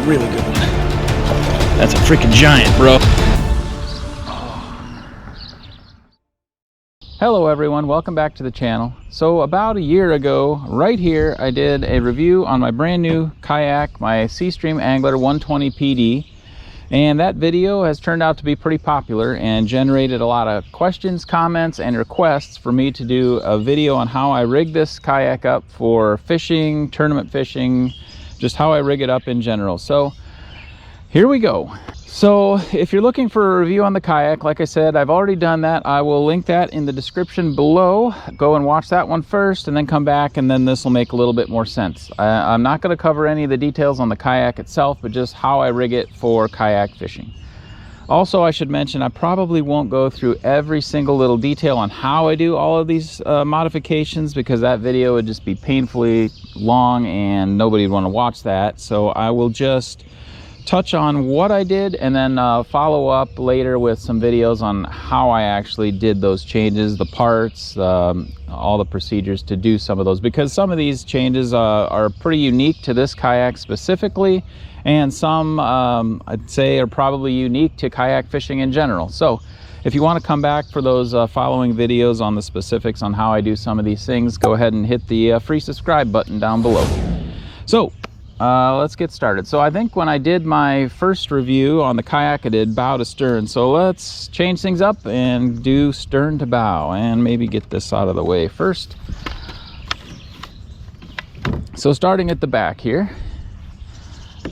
really good one. That's a freaking giant, bro. Hello everyone, welcome back to the channel. So about a year ago, right here, I did a review on my brand new kayak, my Seastream Angler 120 PD. And that video has turned out to be pretty popular and generated a lot of questions, comments, and requests for me to do a video on how I rig this kayak up for fishing, tournament fishing, just how I rig it up in general. So here we go. So if you're looking for a review on the kayak, like I said, I've already done that. I will link that in the description below. Go and watch that one first and then come back, and then this will make a little bit more sense. I'm not going to cover any of the details on the kayak itself, but just how I rig it for kayak fishing. Also, I should mention, I probably won't go through every single little detail on how I do all of these modifications, because that video would just be painfully long and nobody would want to watch that. So I will just touch on what I did and then follow up later with some videos on how I actually did those changes, the parts, all the procedures to do some of those, because some of these changes are pretty unique to this kayak specifically, and some I'd say are probably unique to kayak fishing in general. So if you want to come back for those following videos on the specifics on how I do some of these things, go ahead and hit the free subscribe button down below. So let's get started. So I think when I did my first review on the kayak, I did bow to stern. So let's change things up and do stern to bow, and maybe get this out of the way first. So starting at the back here,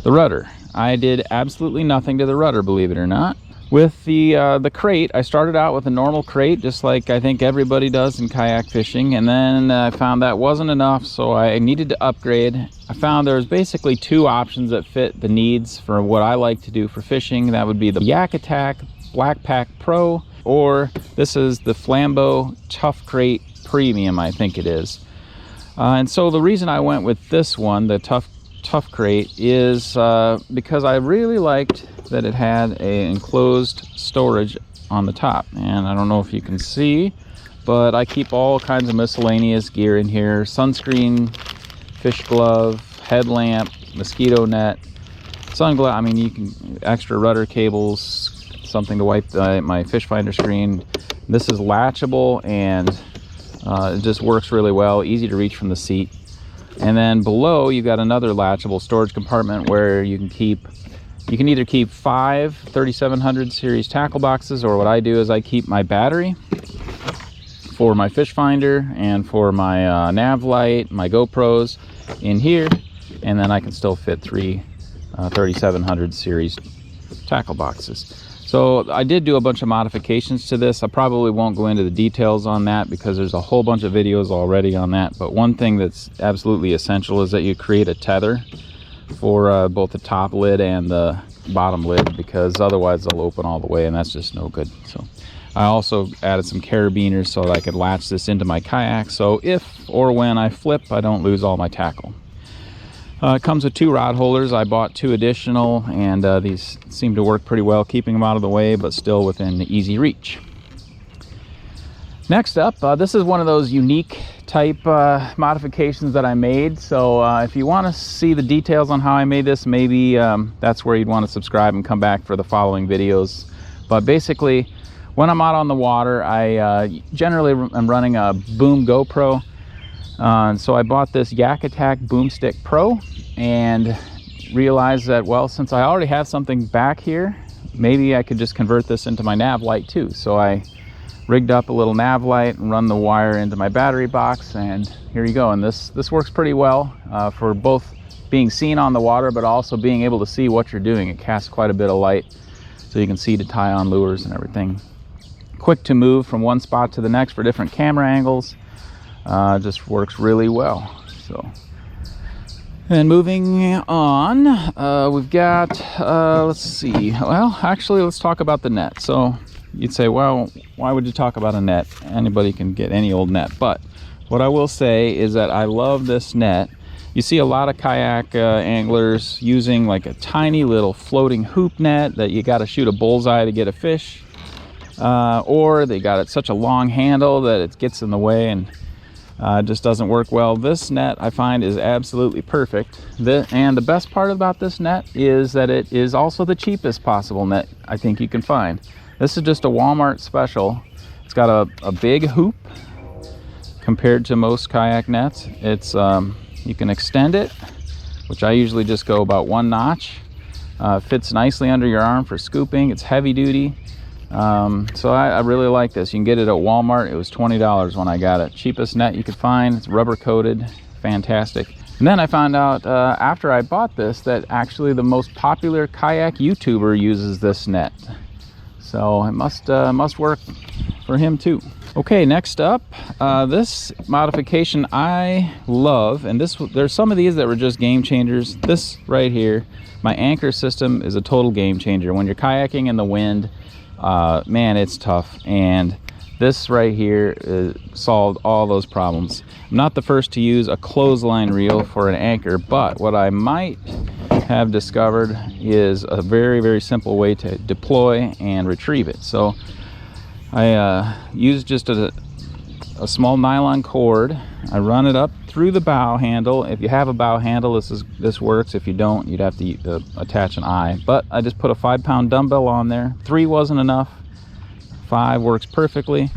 the rudder. I did absolutely nothing to the rudder, believe it or not. With the crate, I started out with a normal crate, just like I think everybody does in kayak fishing, and then I found that wasn't enough, so I needed to upgrade. I found there was basically two options that fit the needs for what I like to do for fishing. That would be the Yak Attack Black Pack Pro, or this is the Flambeau Tough Crate Premium, I think it is. And so the reason I went with this one, the Tough Crate, is because I really liked that it had a enclosed storage on the top. And I don't know if you can see, but I keep all kinds of miscellaneous gear in here: sunscreen, fish glove, headlamp, mosquito net, sunglass. I mean, you can extra rudder cables, something to wipe my fish finder screen. This is latchable, and it just works really well, easy to reach from the seat. And then below, you've got another latchable storage compartment where you can either keep 5 3700 series tackle boxes, or what I do is I keep my battery for my fish finder and for my Nav Light, my GoPros in here, and then I can still fit 3 3700 series tackle boxes. So I did do a bunch of modifications to this. I probably won't go into the details on that because there's a whole bunch of videos already on that, but one thing that's absolutely essential is that you create a tether for both the top lid and the bottom lid, because otherwise they'll open all the way, and that's just no good. So I also added some carabiners so that I could latch this into my kayak, so if or when I flip, I don't lose all my tackle. It comes with 2 rod holders. I bought 2 additional, and these seem to work pretty well, keeping them out of the way but still within easy reach. Next up, this is one of those unique type modifications that I made. So if you want to see the details on how I made this, maybe that's where you'd want to subscribe and come back for the following videos. But basically, when I'm out on the water, I generally am running a Boom GoPro. And so I bought this Yak Attack Boomstick Pro and realized that, well, since I already have something back here, maybe I could just convert this into my Nav Light too. So I rigged up a little Nav Light and run the wire into my battery box, and here you go. And this works pretty well for both being seen on the water but also being able to see what you're doing. It casts quite a bit of light, so you can see to tie on lures and everything. Quick to move from one spot to the next for different camera angles. Just works really well. So, and moving on, we've got let's see, well, actually, let's talk about the net. So you'd say, well, why would you talk about a net? Anybody can get any old net. But what I will say is that I love this net. You see a lot of kayak anglers using like a tiny little floating hoop net that you got to shoot a bullseye to get a fish, or they got it such a long handle that it gets in the way. And Just doesn't work well. This net I find is absolutely perfect. And the best part about this net is that it is also the cheapest possible net I think you can find. This is just a Walmart special. It's got a big hoop compared to most kayak nets. It's you can extend it, which I usually just go about 1 notch. Fits nicely under your arm for scooping. It's heavy duty. So I really like this. You can get it at Walmart. It was $20 when I got it. Cheapest net you could find. It's rubber coated. Fantastic. And then I found out after I bought this that actually the most popular kayak YouTuber uses this net. So it must work for him too. Okay, next up, this modification I love, and there's some of these that were just game changers. This right here, my anchor system, is a total game changer. When you're kayaking in the wind, man, it's tough, and this right here solved all those problems. I'm not the first to use a clothesline reel for an anchor, but what I might have discovered is a very, very simple way to deploy and retrieve it. So I use just a small nylon cord. I run it up through the bow handle. If you have a bow handle, this works. If you don't, you'd have to attach an eye. But I just put a 5-pound dumbbell on there. 3 wasn't enough. 5 works perfectly.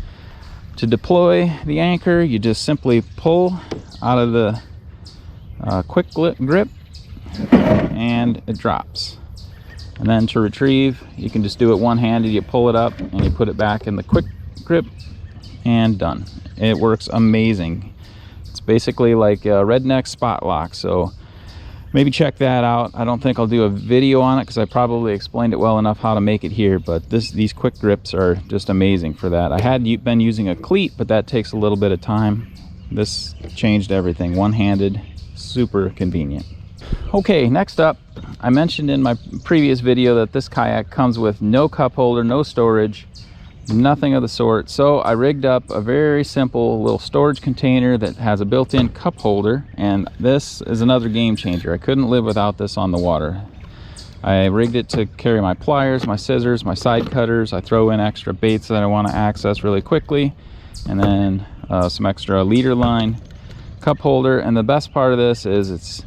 To deploy the anchor, you just simply pull out of the quick grip and it drops. And then to retrieve, you can just do it one-handed. You pull it up and you put it back in the quick grip and done. It works amazing. It's basically like a redneck spot lock, so maybe check that out. I don't think I'll do a video on it because I probably explained it well enough how to make it here, but these quick grips are just amazing for that. I had been using a cleat, but that takes a little bit of time. This changed everything. One-handed, super convenient. Okay, next up, I mentioned in my previous video that this kayak comes with no cup holder, no storage, nothing of the sort. So I rigged up a very simple little storage container that has a built-in cup holder, and this is another game changer. I couldn't live without this on the water. I rigged it to carry my pliers, my scissors, my side cutters. I throw in extra baits that I want to access really quickly, and then some extra leader line, cup holder. And the best part of this is it's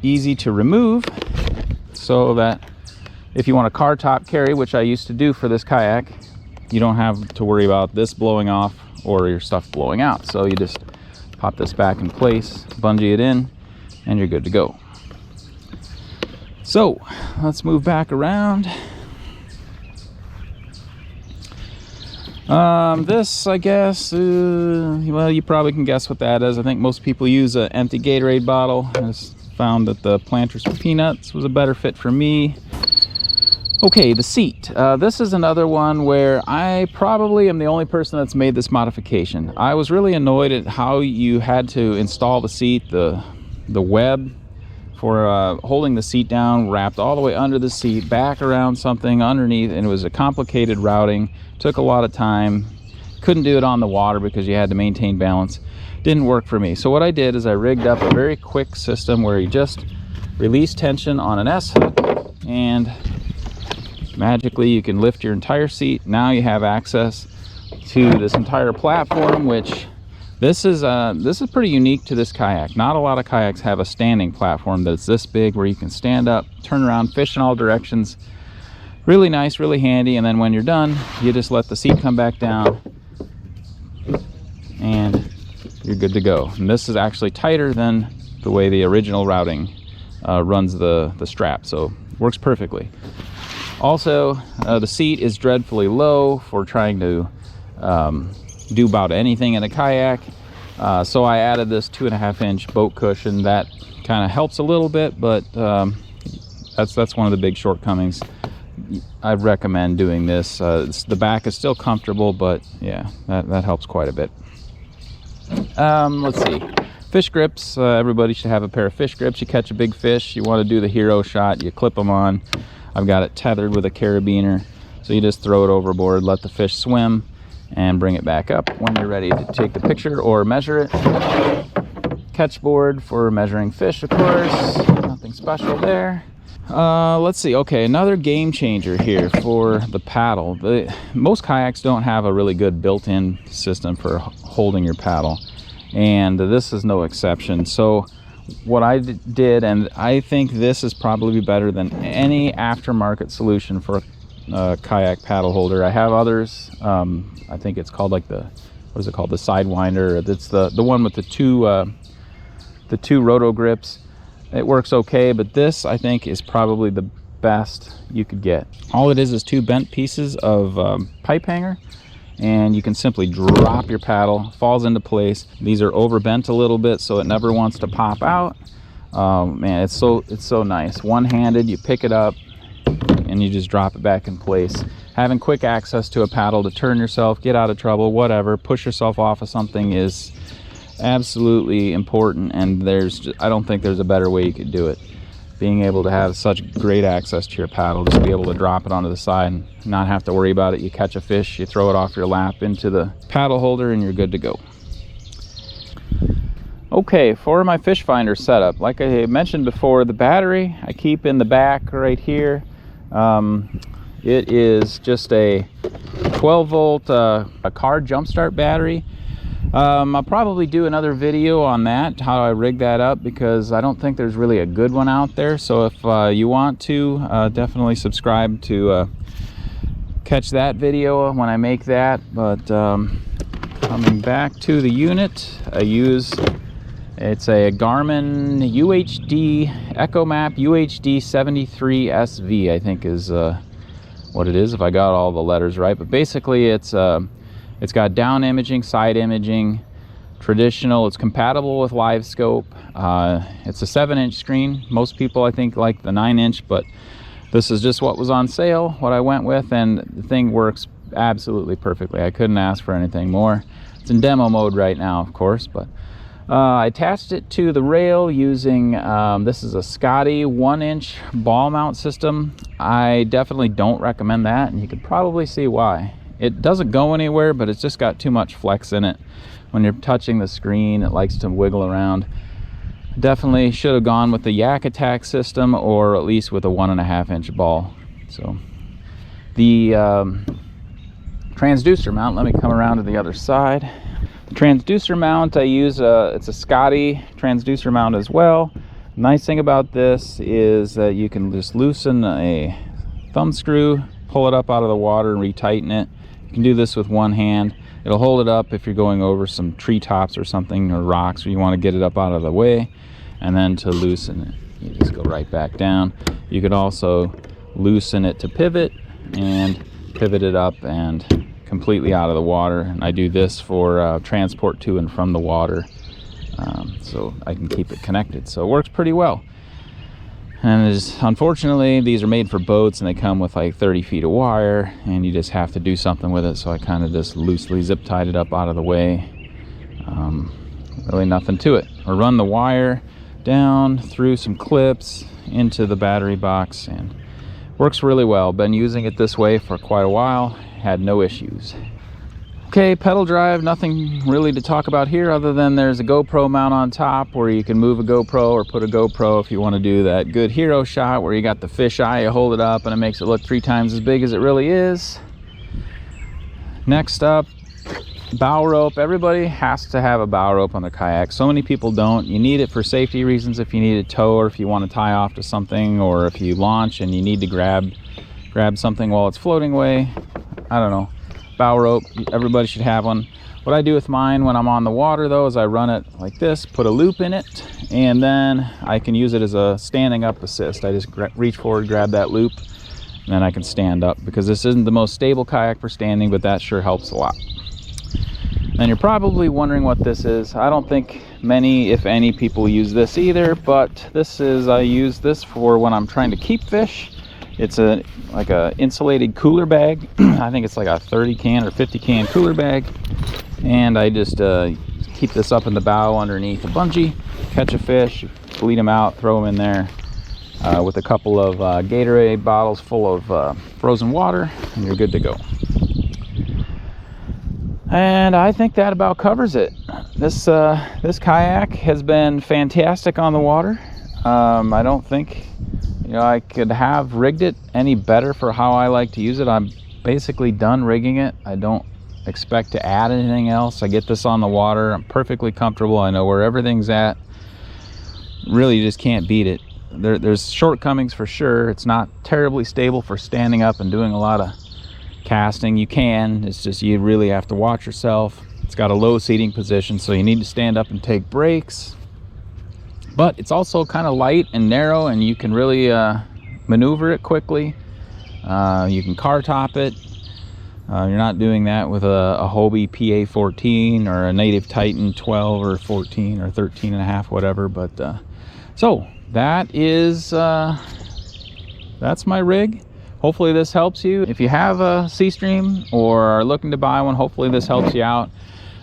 easy to remove, so that if you want a car top carry, which I used to do for this kayak, you don't have to worry about this blowing off or your stuff blowing out. So you just pop this back in place, bungee it in, and you're good to go. So let's move back around. This, I guess, well, you probably can guess what that is. I think most people use an empty Gatorade bottle. I just found that the Planters for Peanuts was a better fit for me. Okay, the seat. This is another one where I probably am the only person that's made this modification. I was really annoyed at how you had to install the seat. The web for holding the seat down wrapped all the way under the seat, back around something underneath, and it was a complicated routing. Took a lot of time. Couldn't do it on the water because you had to maintain balance. Didn't work for me. So what I did is I rigged up a very quick system where you just release tension on an S-hook, and magically you can lift your entire seat. Now you have access to this entire platform, which this is pretty unique to this kayak. Not a lot of kayaks have a standing platform that's this big where you can stand up, turn around, fish in all directions. Really nice, really handy. And then when you're done, you just let the seat come back down and you're good to go. And this is actually tighter than the way the original routing runs the strap, so works perfectly. Also, the seat is dreadfully low for trying to do about anything in a kayak. So I added this 2.5-inch boat cushion. That kind of helps a little bit, but that's one of the big shortcomings. I recommend doing this. The back is still comfortable, but yeah, that helps quite a bit. Let's see. Fish grips. Everybody should have a pair of fish grips. You catch a big fish, you want to do the hero shot, you clip them on. I've got it tethered with a carabiner, so you just throw it overboard, let the fish swim, and bring it back up when you're ready to take the picture or measure it. Catch board for measuring fish, of course. Nothing special there. Let's see. Okay, another game changer here for the paddle. Most kayaks don't have a really good built-in system for holding your paddle. and this is no exception. So what I did, and I think this is probably better than any aftermarket solution for a kayak paddle holder. I have others. I think it's called like the, what is it called, the Sidewinder. It's the one with the two roto grips. It works okay, but this I think is probably the best you could get. All it is two bent pieces of pipe hanger, and you can simply drop your paddle, falls into place. These are overbent a little bit so it never wants to pop out. Man, it's so nice. One-handed, you pick it up and you just drop it back in place. Having quick access to a paddle to turn yourself, get out of trouble, whatever, push yourself off of something is absolutely important, and I don't think there's a better way you could do it. Being able to have such great access to your paddle, just be able to drop it onto the side and not have to worry about it. You catch a fish, you throw it off your lap into the paddle holder, and you're good to go. Okay, for my fish finder setup, like I mentioned before, the battery I keep in the back right here. It is just a 12 volt a car jumpstart battery. I'll probably do another video on that, how I rig that up, because I don't think there's really a good one out there. So if you want to, definitely subscribe to catch that video when I make that. But coming back to the unit, it's a Garmin UHD EchoMap UHD 73 SV, I think is what it is, if I got all the letters right. But basically it's got down imaging, side imaging, traditional. It's compatible with live scope. It's a 7-inch screen. Most people I think like the 9-inch, but this is just what was on sale, what I went with, and the thing works absolutely perfectly. I couldn't ask for anything more. It's in demo mode right now, of course, but I attached it to the rail using, this is a Scotty 1-inch ball mount system. I definitely don't recommend that, and you could probably see why. It doesn't go anywhere, but it's just got too much flex in it. When you're touching the screen, it likes to wiggle around. Definitely should have gone with the Yak Attack system, or at least with a 1.5-inch ball. So the transducer mount, let me come around to the other side. The transducer mount I use, it's a Scotty transducer mount as well. Nice thing about this is that you can just loosen a thumb screw, pull it up out of the water and retighten it. You can do this with one hand. It'll hold it up if you're going over some treetops or something, or rocks, or you want to get it up out of the way. And then to loosen it, you just go right back down. You could also loosen it to pivot and pivot it up and completely out of the water. And I do this for transport to and from the water, so I can keep it connected. So it works pretty well. And unfortunately, these are made for boats, and they come with like 30 feet of wire, and you just have to do something with it. So I kind of just loosely zip tied it up out of the way. Really nothing to it. Or run the wire down through some clips into the battery box, and works really well. Been using it this way for quite a while, had no issues. Okay, pedal drive, nothing really to talk about here other than there's a GoPro mount on top where you can move a GoPro or put a GoPro if you want to do that good hero shot where you got the fish eye, you hold it up and it makes it look 3 times as big as it really is. Next up, bow rope. Everybody has to have a bow rope on their kayak. So many people don't. You need it for safety reasons if you need a tow, or if you want to tie off to something, or if you launch and you need to grab something while it's floating away. I don't know. Bow rope, everybody should have one. What I do with mine when I'm on the water though is I run it like this, put a loop in it, and then I can use it as a standing up assist. I just reach forward, grab that loop, and then I can stand up, because this isn't the most stable kayak for standing, but that sure helps a lot. And you're probably wondering what this is. I don't think many, if any, people use this either, but I use this for when I'm trying to keep fish. It's like a insulated cooler bag. I think it's like a 30 can or 50 can cooler bag, and I just keep this up in the bow underneath a bungee, catch a fish, bleed them out, throw them in there with a couple of Gatorade bottles full of frozen water, and you're good to go. And I think that about covers it. This kayak has been fantastic on the water. I don't think I could have rigged it any better for how I like to use it. I'm basically done rigging it. I don't expect to add anything else. I get this on the water, I'm perfectly comfortable, I know where everything's at. Really, you just can't beat it. There's shortcomings for sure. It's not terribly stable for standing up and doing a lot of casting. You can, it's just you really have to watch yourself. It's got a low seating position, so you need to stand up and take breaks. But it's also kind of light and narrow, and you can really maneuver it quickly. You can car top it. You're not doing that with a Hobie PA14 or a Native Titan 12 or 14 or 13 and a half, whatever. But so that is that's my rig. Hopefully this helps you. If you have a Seastream or are looking to buy one, hopefully this helps you out.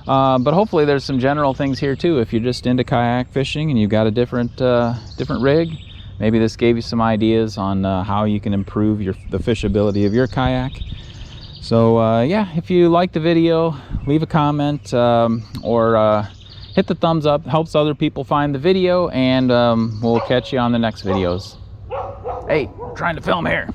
But hopefully there's some general things here too. If you're just into kayak fishing and you've got a different rig, maybe this gave you some ideas on how you can improve the fishability of your kayak. So yeah, if you like the video, leave a comment or hit the thumbs up. Helps other people find the video, and we'll catch you on the next videos. Hey, trying to film here.